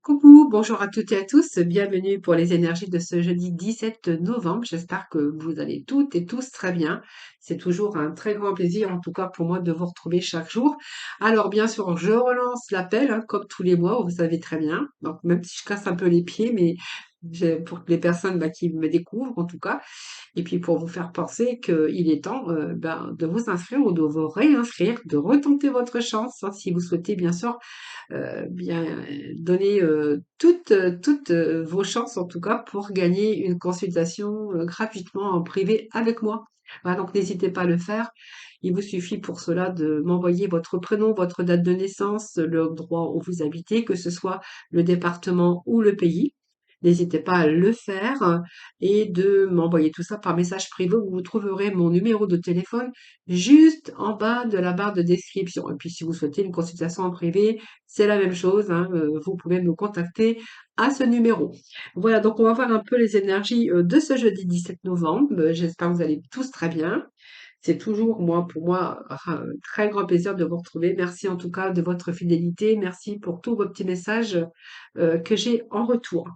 Coucou, bonjour à toutes et à tous, bienvenue pour les énergies de ce jeudi 17 novembre. J'espère que vous allez toutes et tous très bien. C'est toujours un très grand plaisir, en tout cas pour moi, de vous retrouver chaque jour. Alors bien sûr, je relance l'appel, hein, comme tous les mois, vous savez très bien. Donc même si je casse un peu les pieds, mais pour les personnes qui me découvrent, en tout cas. Et puis pour vous faire penser qu'il est temps de vous inscrire ou de vous réinscrire, de retenter votre chance, hein, si vous souhaitez bien sûr bien donner toutes vos chances en tout cas pour gagner une consultation gratuitement en privé avec moi. Voilà, donc n'hésitez pas à le faire. Il vous suffit pour cela de m'envoyer votre prénom, votre date de naissance, le droit où vous habitez, que ce soit le département ou le pays. N'hésitez pas à le faire et de m'envoyer tout ça par message privé où vous trouverez mon numéro de téléphone juste en bas de la barre de description. Et puis si vous souhaitez une consultation en privé, c'est la même chose, hein, vous pouvez me contacter à ce numéro. Voilà, donc on va voir un peu les énergies de ce jeudi 17 novembre. J'espère que vous allez tous très bien. C'est toujours, pour moi, un très grand plaisir de vous retrouver. Merci en tout cas de votre fidélité. Merci pour tous vos petits messages que j'ai en retour.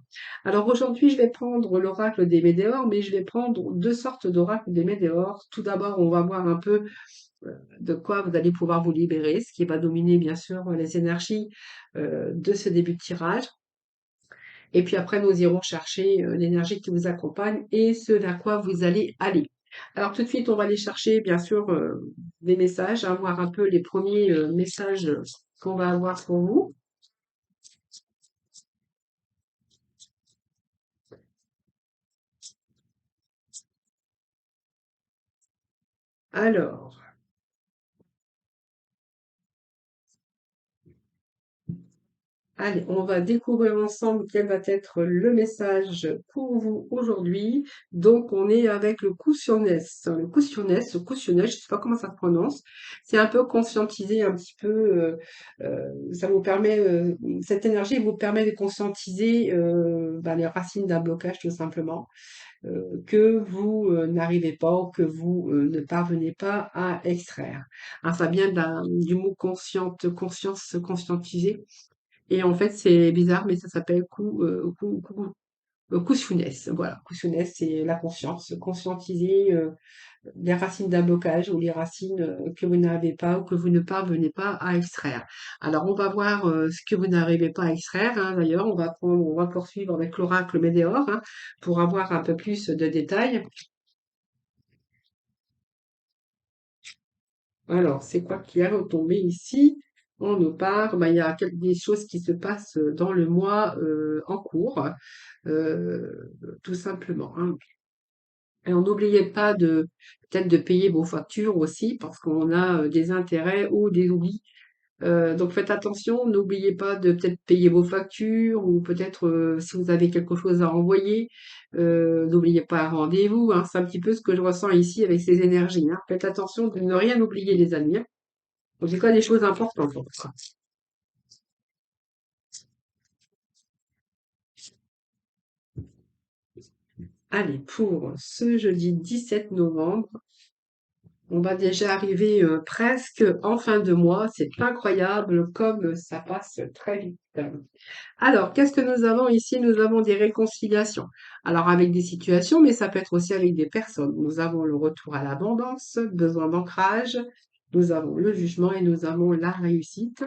Alors aujourd'hui, je vais prendre l'oracle des Médéors, mais je vais prendre deux sortes d'oracles des Médéors. Tout d'abord, on va voir un peu de quoi vous allez pouvoir vous libérer, ce qui va dominer bien sûr les énergies de ce début de tirage. Et puis après, nous irons chercher l'énergie qui vous accompagne et ce vers quoi vous allez aller. Alors tout de suite, on va aller chercher bien sûr des messages, hein, voir un peu les premiers messages qu'on va avoir pour vous. Alors, allez, on va découvrir ensemble quel va être le message pour vous aujourd'hui. Donc, on est avec le cautionnaire. Le cautionnaire, je sais pas comment ça se prononce. C'est un peu conscientiser un petit peu. Ça vous permet, cette énergie vous permet de conscientiser les racines d'un blocage tout simplement que vous n'arrivez pas ou que vous ne parvenez pas à extraire. Alors, ça vient du mot conscience, conscientiser. Et en fait, c'est bizarre, mais ça s'appelle Kusunes. Voilà, Kusunes, c'est la conscience, conscientiser les racines d'un blocage ou les racines que vous n'arrivez pas ou que vous ne parvenez pas à extraire. Alors, on va voir ce que vous n'arrivez pas à extraire, hein. D'ailleurs, on va poursuivre avec l'oracle Médéor, hein, pour avoir un peu plus de détails. Alors, c'est quoi qui est retombé ici? On nous parle, il y a des choses qui se passent dans le mois en cours, tout simplement, hein. Et on n'oubliez pas de peut-être de payer vos factures aussi, parce qu'on a des intérêts ou des oublis. Donc faites attention, n'oubliez pas de peut-être payer vos factures ou peut-être si vous avez quelque chose à envoyer, n'oubliez pas un rendez-vous, hein. C'est un petit peu ce que je ressens ici avec ces énergies, hein. Faites attention de ne rien oublier les amis, hein. En tout cas, des choses importantes pour ça. Allez, pour ce jeudi 17 novembre, on va déjà arriver presque en fin de mois. C'est incroyable comme ça passe très vite. Alors, qu'est-ce que nous avons ici? Nous avons des réconciliations. Alors, avec des situations, mais ça peut être aussi avec des personnes. Nous avons le retour à l'abondance, besoin d'ancrage. Nous avons le jugement et nous avons la réussite.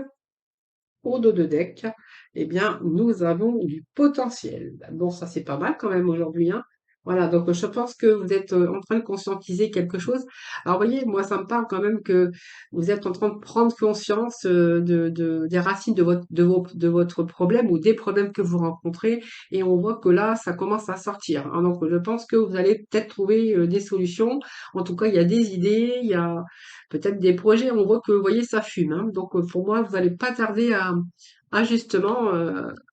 Au dos de deck, eh bien, nous avons du potentiel. Bon, ça c'est pas mal quand même aujourd'hui, hein. Voilà, donc je pense que vous êtes en train de conscientiser quelque chose. Alors, vous voyez, moi, ça me parle quand même que vous êtes en train de prendre conscience des racines de votre problème ou des problèmes que vous rencontrez. Et on voit que là, ça commence à sortir, hein. Donc, je pense que vous allez peut-être trouver des solutions. En tout cas, il y a des idées, il y a peut-être des projets, on voit que, vous voyez, ça fume, hein. Donc, pour moi, vous n'allez pas tarder à justement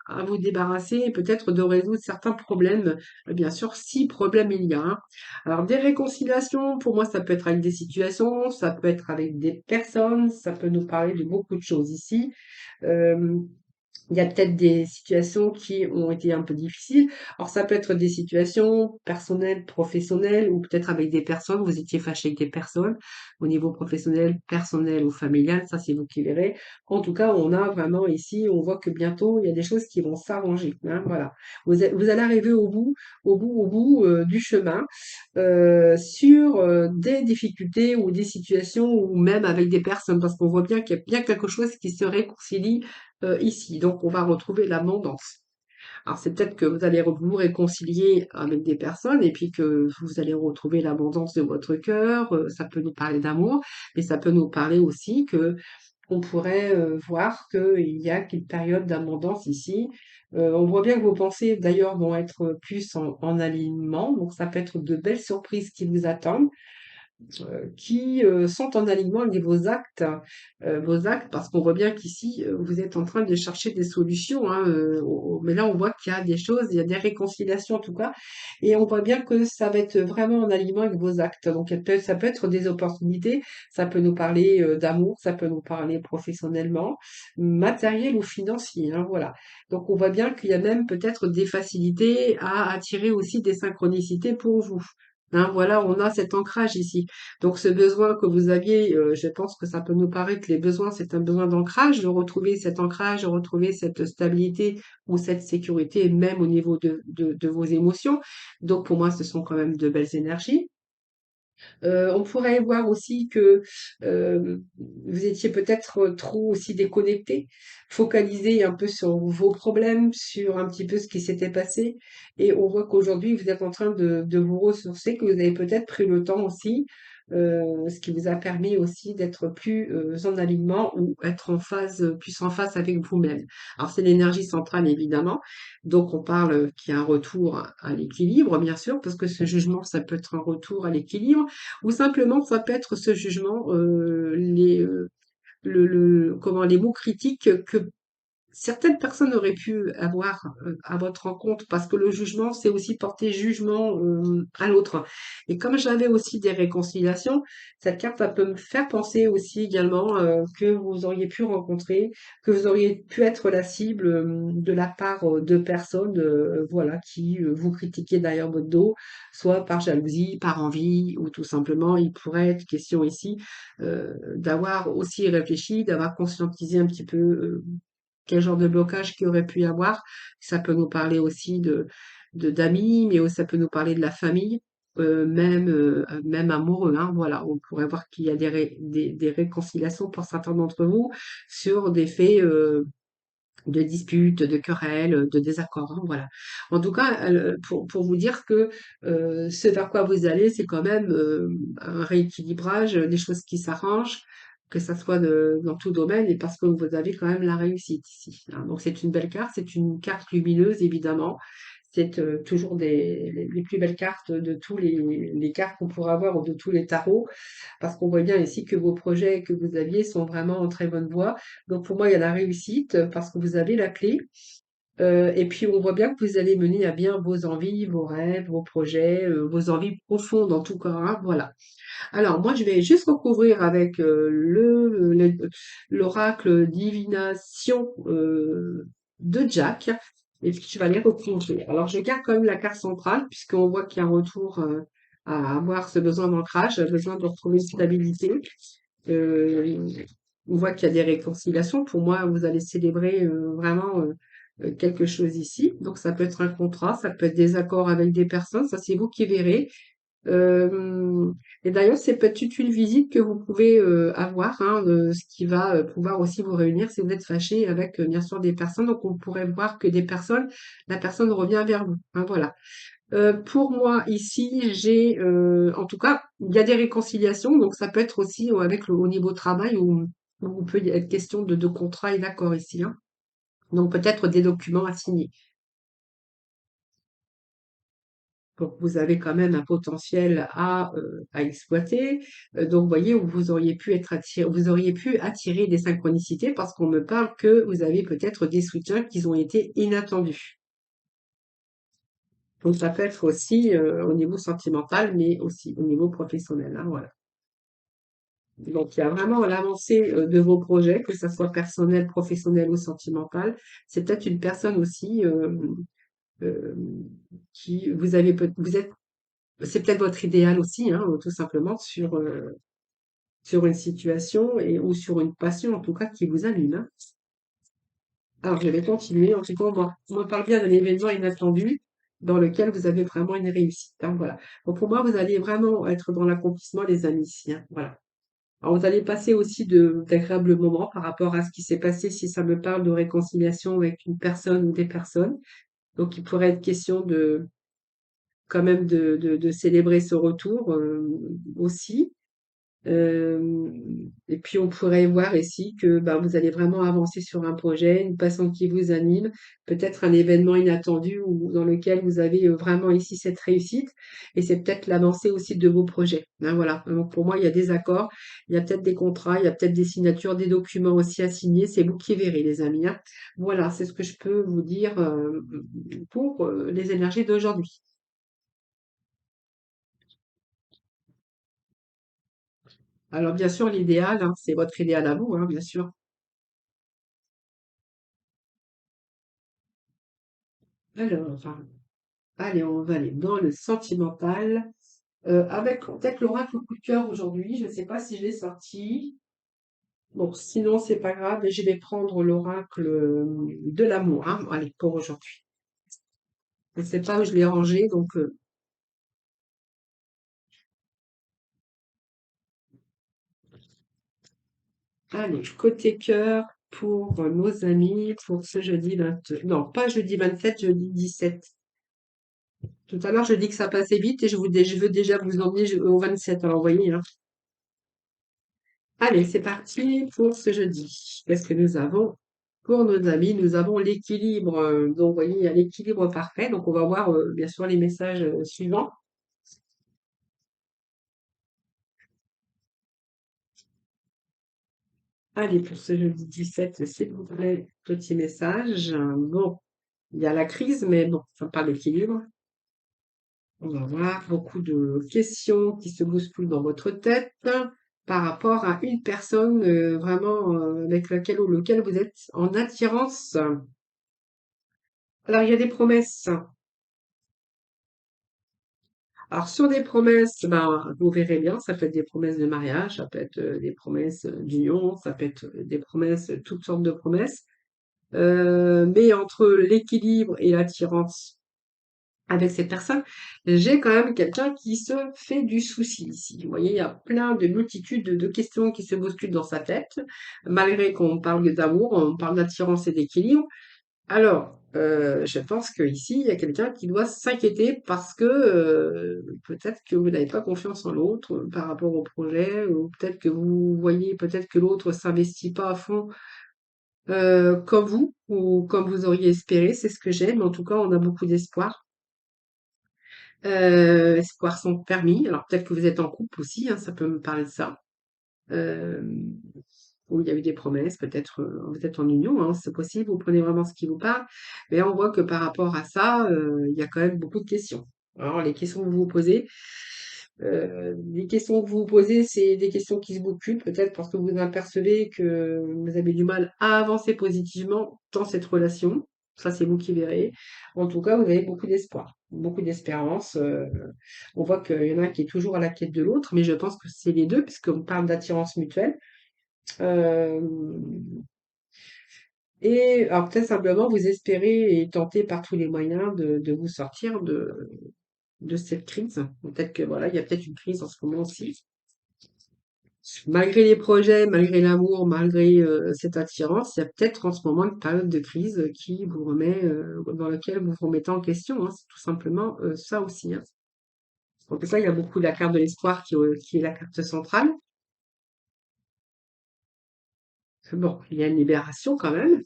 à vous débarrasser et peut-être de résoudre certains problèmes. Bien sûr, si problème il y a, hein. Alors, des réconciliations, pour moi, ça peut être avec des situations, ça peut être avec des personnes, ça peut nous parler de beaucoup de choses ici. Euh, Il y a peut-être des situations qui ont été un peu difficiles. Alors ça peut être des situations personnelles, professionnelles ou peut-être avec des personnes, vous étiez fâché avec des personnes au niveau professionnel, personnel ou familial, ça c'est vous qui verrez. En tout cas, on a vraiment ici, on voit que bientôt il y a des choses qui vont s'arranger, hein, voilà. Vous allez arriver au bout du chemin sur des difficultés ou des situations ou même avec des personnes parce qu'on voit bien qu'il y a bien quelque chose qui se réconcilie ici. Donc, on va retrouver l'abondance. Alors, c'est peut-être que vous allez vous réconcilier avec des personnes et puis que vous allez retrouver l'abondance de votre cœur. Ça peut nous parler d'amour, mais ça peut nous parler aussi que on pourrait voir qu'il y a une période d'abondance ici. On voit bien que vos pensées, d'ailleurs, vont être plus en alignement. Donc, ça peut être de belles surprises qui vous attendent qui sont en alignement avec vos actes, parce qu'on voit bien qu'ici, vous êtes en train de chercher des solutions, hein, mais là, on voit qu'il y a des choses, il y a des réconciliations en tout cas, et on voit bien que ça va être vraiment en alignement avec vos actes. Donc, ça peut être des opportunités, ça peut nous parler d'amour, ça peut nous parler professionnellement, matériel ou financier, hein, voilà. Donc, on voit bien qu'il y a même peut-être des facilités à attirer aussi des synchronicités pour vous. Hein, voilà, on a cet ancrage ici. Donc ce besoin que vous aviez, je pense que ça peut nous paraître que les besoins, c'est un besoin d'ancrage, de retrouver cet ancrage, de retrouver cette stabilité ou cette sécurité, même au niveau de vos émotions. Donc pour moi, ce sont quand même de belles énergies. On pourrait voir aussi que vous étiez peut-être trop aussi déconnecté, focalisé un peu sur vos problèmes, sur un petit peu ce qui s'était passé. Et on voit qu'aujourd'hui, vous êtes en train de vous ressourcer, que vous avez peut-être pris le temps aussi, ce qui vous a permis aussi d'être plus en alignement ou être en phase, plus en phase avec vous-même. Alors c'est l'énergie centrale, évidemment. Donc on parle qu'il y a un retour à l'équilibre, bien sûr, parce que ce jugement, ça peut être un retour à l'équilibre ou simplement ça peut être ce jugement, comment les mots critiques que certaines personnes auraient pu avoir à votre rencontre parce que le jugement, c'est aussi porter jugement à l'autre. Et comme j'avais aussi des réconciliations, cette carte, ça peut me faire penser aussi également que vous auriez pu rencontrer, que vous auriez pu être la cible de la part de personnes, voilà, qui vous critiquaient derrière votre dos, soit par jalousie, par envie, ou tout simplement, il pourrait être question ici d'avoir aussi réfléchi, d'avoir conscientisé un petit peu quel genre de blocage qu'il y aurait pu y avoir. Ça peut nous parler aussi d'amis, mais ça peut nous parler de la famille, même amoureux, hein. Voilà, on pourrait voir qu'il y a des réconciliations pour certains d'entre vous sur des faits de disputes, de querelles, de désaccords, hein, voilà. En tout cas, pour vous dire que ce vers quoi vous allez, c'est quand même un rééquilibrage, des choses qui s'arrangent, que ça soit dans tout domaine, et parce que vous avez quand même la réussite ici, hein. Donc c'est une belle carte, c'est une carte lumineuse, évidemment. C'est toujours les plus belles cartes de tous les cartes qu'on pourra avoir ou de tous les tarots parce qu'on voit bien ici que vos projets que vous aviez sont vraiment en très bonne voie. Donc pour moi, il y a la réussite parce que vous avez la clé. Et puis on voit bien que vous allez mener à bien vos envies, vos rêves, vos projets, vos envies profondes en tout cas, hein, voilà. Alors moi, je vais juste recouvrir avec l'oracle divination de Jack. Et puis je vais aller recouvrir. Alors je garde quand même la carte centrale puisqu'on voit qu'il y a un retour à avoir ce besoin d'ancrage, besoin de retrouver une stabilité. Euh, on voit qu'il y a des réconciliations. Pour moi, vous allez célébrer vraiment quelque chose ici. Donc ça peut être un contrat, ça peut être des accords avec des personnes, ça c'est vous qui verrez. Euh, et d'ailleurs, c'est peut-être une visite que vous pouvez avoir, hein, ce qui va pouvoir aussi vous réunir si vous êtes fâché avec bien sûr des personnes. Donc on pourrait voir que la personne revient vers vous, hein, voilà. Pour moi, ici, en tout cas, il y a des réconciliations, donc ça peut être aussi avec au niveau travail où il peut y être question de contrat et d'accord ici, hein. Donc peut-être des documents à signer. Donc vous avez quand même un potentiel à exploiter. Donc vous voyez où vous auriez pu être attiré, vous auriez pu attirer des synchronicités parce qu'on me parle que vous avez peut-être des soutiens qui ont été inattendus. Donc ça peut être aussi au niveau sentimental, mais aussi au niveau professionnel, hein, voilà. Donc, il y a vraiment l'avancée de vos projets, que ça soit personnel, professionnel ou sentimental. C'est peut-être une personne aussi euh, qui vous avez vous êtes c'est peut-être votre idéal aussi, hein, tout simplement sur une situation et ou sur une passion en tout cas qui vous anime, hein. Alors, je vais continuer. En tout cas, on me parle bien d'un événement inattendu dans lequel vous avez vraiment une réussite, hein, voilà. Donc, pour moi, vous allez vraiment être dans l'accomplissement, les amis, ici, hein, voilà. Alors, vous allez passer aussi d'agréables moments par rapport à ce qui s'est passé si ça me parle de réconciliation avec une personne ou des personnes. Donc, il pourrait être question de, quand même de célébrer ce retour aussi. Et puis on pourrait voir ici que bah, vous allez vraiment avancer sur un projet, une passion qui vous anime, peut-être un événement inattendu ou dans lequel vous avez vraiment ici cette réussite. Et c'est peut-être l'avancée aussi de vos projets, hein, voilà. Donc pour moi, il y a des accords, il y a peut-être des contrats, il y a peut-être des signatures, des documents aussi à signer. C'est vous qui verrez, les amis, hein. Voilà, c'est ce que je peux vous dire pour les énergies d'aujourd'hui. Alors bien sûr, l'idéal, hein, c'est votre idéal à vous, hein, bien sûr. Alors, allez, on va aller dans le sentimental. Avec peut-être l'oracle coup de cœur aujourd'hui. Je ne sais pas si je l'ai sorti. Bon, sinon, c'est pas grave. Je vais prendre l'oracle de l'amour, hein. Allez, pour aujourd'hui. Je ne sais pas où je l'ai rangé, donc allez, côté cœur pour nos amis pour ce jeudi 20. Non, pas jeudi 27, jeudi 17. Tout à l'heure, je dis que ça passait vite et je veux déjà vous emmener au 27. Alors, vous voyez, hein. Allez, c'est parti pour ce jeudi. Qu'est-ce que nous avons pour nos amis? Nous avons l'équilibre. Donc, vous voyez, il y a l'équilibre parfait. Donc, on va voir bien sûr les messages suivants. Allez, pour ce jeudi 17, s'il vous plaît, petit message. Bon, il y a la crise, mais bon, ça parle d'équilibre. On va voir beaucoup de questions qui se bousculent dans votre tête par rapport à une personne vraiment avec laquelle ou lequel vous êtes en attirance. Alors, il y a des promesses. Alors, sur des promesses, ben, vous verrez bien, ça peut être des promesses de mariage, ça peut être des promesses d'union, ça peut être des promesses, toutes sortes de promesses. Mais entre l'équilibre et l'attirance avec cette personne, j'ai quand même quelqu'un qui se fait du souci ici. Vous voyez, il y a plein de multitudes de questions qui se bousculent dans sa tête, malgré qu'on parle d'amour, on parle d'attirance et d'équilibre. Alors, je pense qu'ici, il y a quelqu'un qui doit s'inquiéter parce que peut-être que vous n'avez pas confiance en l'autre par rapport au projet, ou peut-être que vous voyez peut-être que l'autre s'investit pas à fond comme vous ou comme vous auriez espéré. C'est ce que j'ai, mais en tout cas, on a beaucoup d'espoir. Espoirs sont permis. Alors peut-être que vous êtes en couple aussi, hein, ça peut me parler de ça. Euh, où il y a eu des promesses, peut-être vous êtes en union, hein, c'est possible, vous prenez vraiment ce qui vous parle, mais on voit que par rapport à ça, il y a quand même beaucoup de questions. Alors les questions que vous vous posez, les questions que vous vous posez, c'est des questions qui se bousculent, peut-être parce que vous apercevez que vous avez du mal à avancer positivement dans cette relation. Ça, c'est vous qui verrez. En tout cas, vous avez beaucoup d'espoir, beaucoup d'espérance. On voit qu'il y en a un qui est toujours à la quête de l'autre, mais je pense que c'est les deux, puisqu'on parle d'attirance mutuelle. Euh, et alors peut-être simplement vous espérez et tenter par tous les moyens de vous sortir de cette crise. Peut-être que voilà, il y a peut-être une crise en ce moment aussi. Malgré les projets, malgré l'amour, malgré cette attirance, il y a peut-être en ce moment une période de crise qui vous remet, dans laquelle vous vous remettez en question, hein. C'est tout simplement ça aussi, hein. En tout cas, il y a beaucoup la carte de l'espoir qui est la carte centrale. Bon, il y a une libération quand même.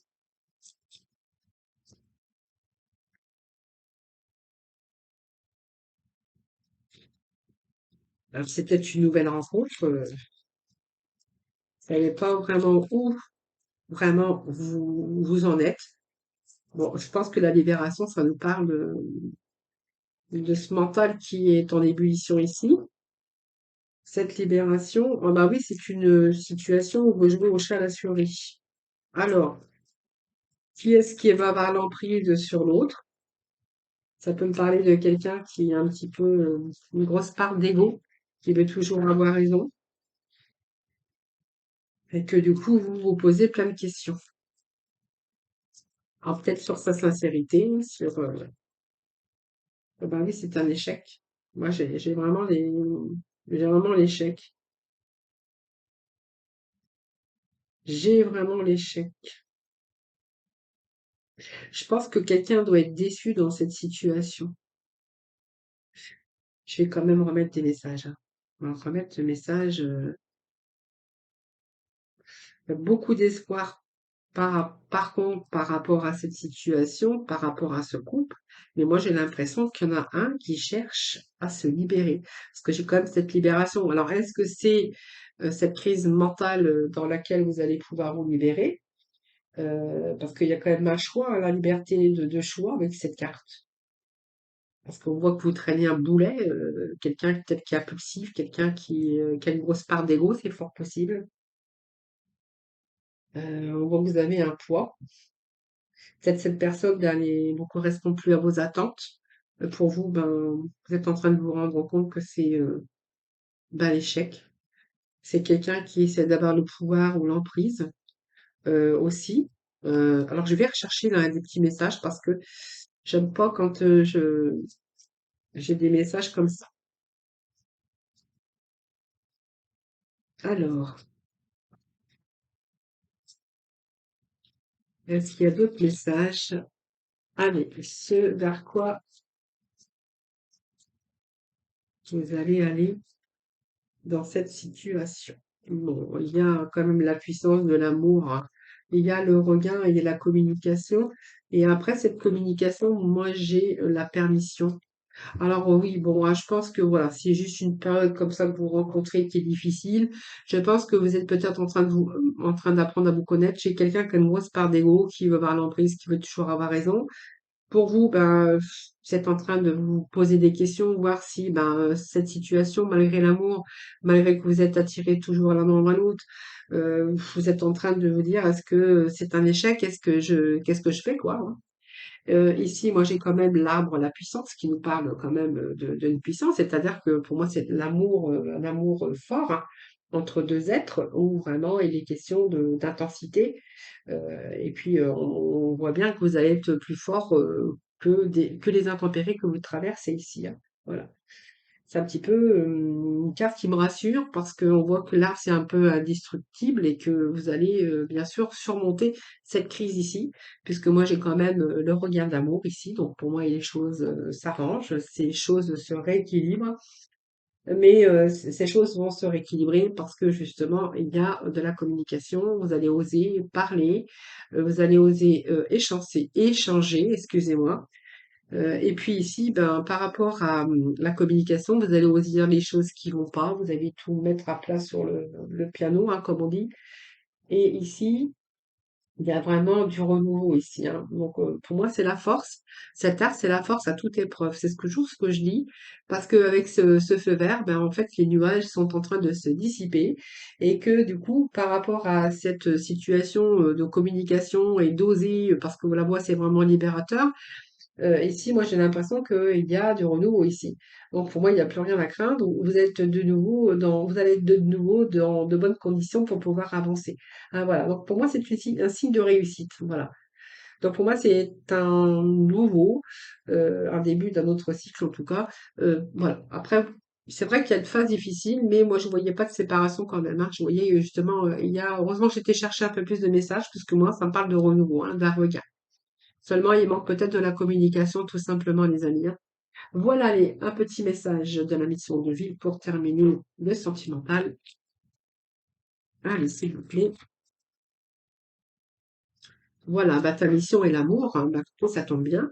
C'est peut-être une nouvelle rencontre. Vous savez pas vraiment où vraiment vous en êtes. Bon, je pense que la libération, ça nous parle de ce mental qui est en ébullition ici. Cette libération, ah bah oui, c'est une situation où vous jouez au chat à la souris. Alors, qui est-ce qui va avoir l'emprise sur l'autre? Ça peut me parler de quelqu'un qui a un petit peu une grosse part d'ego, qui veut toujours avoir raison, et que du coup, vous vous posez plein de questions. Alors peut-être sur sa sincérité, sur... ah bah oui, c'est un échec. Moi, j'ai vraiment l'échec. J'ai vraiment l'échec. Je pense que quelqu'un doit être déçu dans cette situation. Je vais quand même remettre des messages, hein. On va remettre ce message. Il y a beaucoup d'espoir par contre par rapport à cette situation, par rapport à ce couple. Mais moi, j'ai l'impression qu'il y en a un qui cherche à se libérer. Parce que j'ai quand même cette libération. Alors, est-ce que c'est cette crise mentale dans laquelle vous allez pouvoir vous libérer? Parce qu'il y a quand même un choix, hein, la liberté de choix avec cette carte. Parce qu'on voit que vous traînez un boulet, quelqu'un peut-être qui est impulsif, quelqu'un qui a une grosse part d'ego, c'est fort possible. On voit que vous avez un poids. Peut-être cette personne ben, ne correspond plus à vos attentes. Pour vous, ben, vous êtes en train de vous rendre compte que c'est ben, l'échec. C'est quelqu'un qui essaie d'avoir le pouvoir ou l'emprise aussi. Alors je vais rechercher dans des petits messages parce que j'aime pas quand j'ai des messages comme ça. Alors, est-ce qu'il y a d'autres messages? Allez, ce vers quoi vous allez aller dans cette situation? Bon, il y a quand même la puissance de l'amour, hein. Il y a le regain, il y a la communication. Et après cette communication, moi, j'ai la permission. Alors oui, bon, hein, je pense que voilà, c'est juste une période comme ça que vous rencontrez qui est difficile. Je pense que vous êtes peut-être en train d'apprendre à vous connaître. Chez quelqu'un qui a une grosse part d'ego, qui veut avoir l'emprise, qui veut toujours avoir raison. Pour vous, ben, vous êtes en train de vous poser des questions, voir si ben, cette situation, malgré l'amour, malgré que vous êtes attiré toujours l'un dans l'autre, vous êtes en train de vous dire, est-ce que c'est un échec? Qu'est-ce que je fais, quoi, hein? Ici, moi, j'ai quand même l'arbre, la puissance, qui nous parle quand même d'une puissance, c'est-à-dire que pour moi, c'est l'amour, un amour fort, hein, entre deux êtres, où vraiment il est question d'intensité. Et puis, on voit bien que vous allez être plus fort que les intempéries que vous traversez ici, hein. Voilà. C'est un petit peu une carte qui me rassure parce qu'on voit que l'art, c'est un peu indestructible et que vous allez bien sûr surmonter cette crise ici, puisque moi j'ai quand même le regard d'amour ici, donc pour moi les choses s'arrangent, ces choses se rééquilibrent, mais ces choses vont se rééquilibrer parce que justement il y a de la communication, vous allez oser parler, vous allez oser échanger, excusez-moi, et puis ici, ben, par rapport à la communication, vous allez oser dire les choses qui vont pas, vous allez tout mettre à plat sur le piano, hein, comme on dit. Et ici, il y a vraiment du renouveau ici, hein. Donc pour moi, c'est la force. Cet art, c'est la force à toute épreuve. C'est toujours ce que je dis, parce qu'avec ce feu vert, ben, en fait, les nuages sont en train de se dissiper et que du coup, par rapport à cette situation de communication et d'oser, parce que la voix, c'est vraiment libérateur, ici, moi, j'ai l'impression qu'il y a du renouveau ici. Donc, pour moi, il n'y a plus rien à craindre. Vous allez être de nouveau dans de bonnes conditions pour pouvoir avancer. Ah, voilà. Donc, pour moi, c'est un signe de réussite. Voilà. Donc, pour moi, c'est un nouveau, un début d'un autre cycle, en tout cas. Voilà. Après, c'est vrai qu'il y a une phase difficile, mais moi, je voyais pas de séparation quand même, hein. Je voyais justement, heureusement, j'étais chercher un peu plus de messages, puisque moi, ça me parle de renouveau, hein, d'un regard. Seulement, il manque peut-être de la communication, tout simplement, les amis, hein. Voilà, allez, un petit message de la mission de vie pour terminer le sentimental. Allez, s'il vous plaît. Voilà, bah, ta mission est l'amour, hein, bah, ça tombe bien.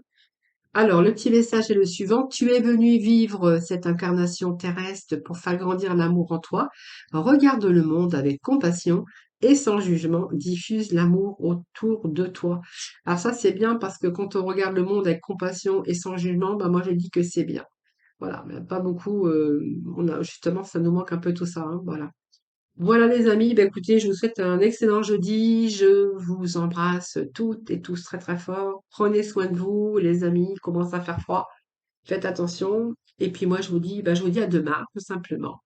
Alors, le petit message est le suivant. Tu es venu vivre cette incarnation terrestre pour faire grandir l'amour en toi. Regarde le monde avec compassion et sans jugement. Diffuse l'amour autour de toi. Alors ça, c'est bien parce que quand on regarde le monde avec compassion et sans jugement, bah, moi, je dis que c'est bien. Voilà, mais pas beaucoup, on a justement, ça nous manque un peu tout ça, hein, voilà. Voilà les amis, bah, écoutez, je vous souhaite un excellent jeudi. Je vous embrasse toutes et tous très très fort. Prenez soin de vous, les amis, il commence à faire froid. Faites attention. Et puis moi, je vous dis à demain, tout simplement.